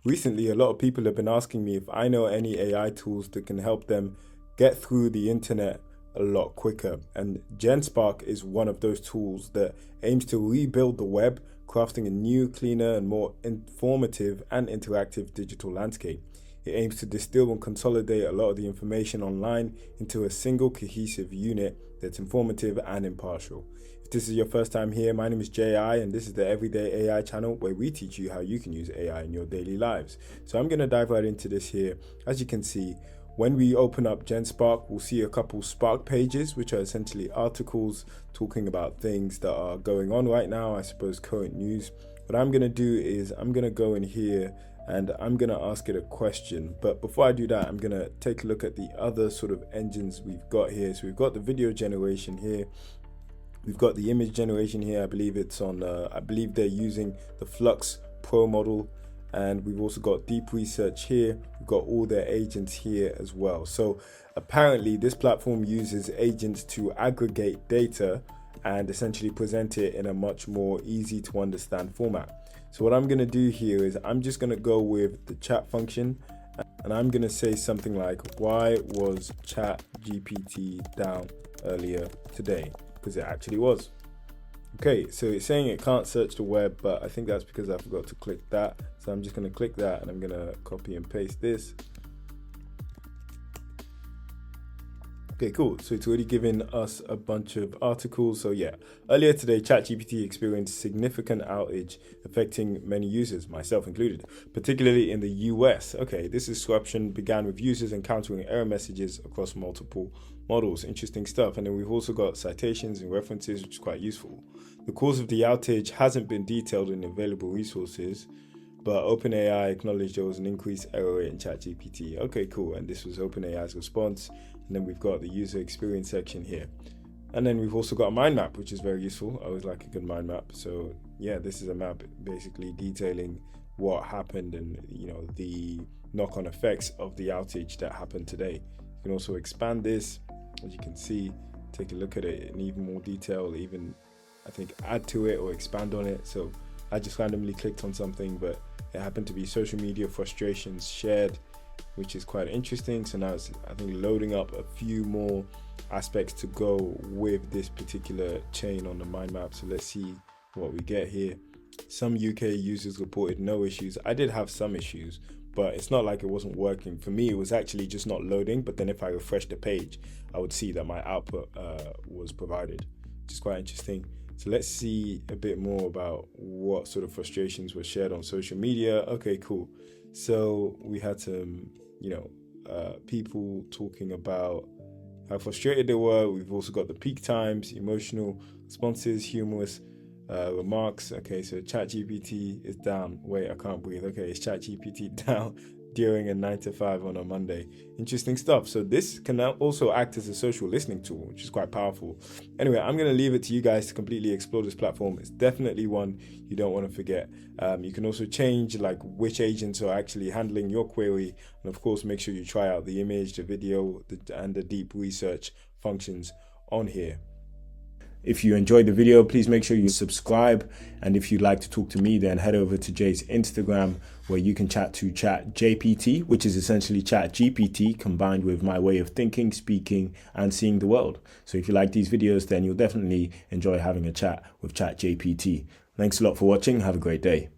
Recently, a lot of people have been asking me if I know any AI tools that can help them get through the internet a lot quicker. And GenSpark is one of those tools that aims to rebuild the web, crafting a new, cleaner, and more informative and interactive digital landscape. It aims to distill and consolidate a lot of the information online into a single cohesive unit that's informative and impartial. If this is your first time here, my name is JI, and this is the Everyday AI channel where we teach you how you can use AI in your daily lives. So I'm going to dive right into this here. As you can see, when we open up GenSpark, we'll see a couple Spark pages, which are essentially articles talking about things that are going on right now, I suppose current news. What I'm going to do is I'm going to go in here and I'm going to ask it a question. But before I do that, I'm going to take a look at the other sort of engines we've got here. So we've got the video generation here. We've got the image generation here. I believe it's on, I believe they're using the Flux Pro model. And we've also got deep research here. We've got all their agents here as well. So apparently this platform uses agents to aggregate data and essentially present it in a much more easy to understand format. So what I'm gonna do here is I'm just gonna go with the chat function, and I'm gonna say something like, why was ChatGPT down earlier today? Because it actually was. Okay, so it's saying it can't search the web, but I think that's because I forgot to click that. So I'm just going to click that and I'm going to copy and paste this. Okay, cool. So it's already given us a bunch of articles. So yeah, earlier today, ChatGPT experienced significant outage affecting many users, myself included, particularly in the US. Okay, this disruption began with users encountering error messages across multiple models. Interesting stuff. And then we've also got citations and references, which is quite useful. The cause of the outage hasn't been detailed in available resources, but OpenAI acknowledged there was an increased error rate in ChatGPT. Okay, cool. And this was OpenAI's response. And then we've got the user experience section here. And then we've also got a mind map, which is very useful. I always like a good mind map. So yeah, this is a map basically detailing what happened and, you know, the knock-on effects of the outage that happened today. You can also expand this, as you can see, take a look at it in even more detail, even I think add to it or expand on it. So I just randomly clicked on something, but it happened to be social media frustrations shared, which is quite interesting. So now it's, I think, loading up a few more aspects to go with this particular chain on the mind map. So let's see what we get here. Some UK users reported no issues. I did have some issues, but it's not like it wasn't working. For me, it was actually just not loading. But then if I refresh the page, I would see that my output was provided, which is quite interesting. So let's see a bit more about what sort of frustrations were shared on social media. Okay, cool. So we had some, people talking about how frustrated they were. We've also got the peak times, emotional responses, humorous remarks. Okay, so ChatGPT is down. Wait, I can't breathe. Okay, is ChatGPT down during a 9 to 5 on a Monday? Interesting stuff. So this can now also act as a social listening tool, which is quite powerful. Anyway, I'm going to leave it to you guys to completely explore this platform. It's definitely one you don't want to forget. You can also change like which agents are actually handling your query. And of course, make sure you try out the image, the video, and the deep research functions on here. If you enjoyed the video, please make sure you subscribe. And if you'd like to talk to me, then head over to Jay's Instagram, where you can chat to ChatGPT, which is essentially ChatGPT combined with my way of thinking, speaking, and seeing the world. So if you like these videos, then you'll definitely enjoy having a chat with ChatGPT. Thanks a lot for watching. Have a great day.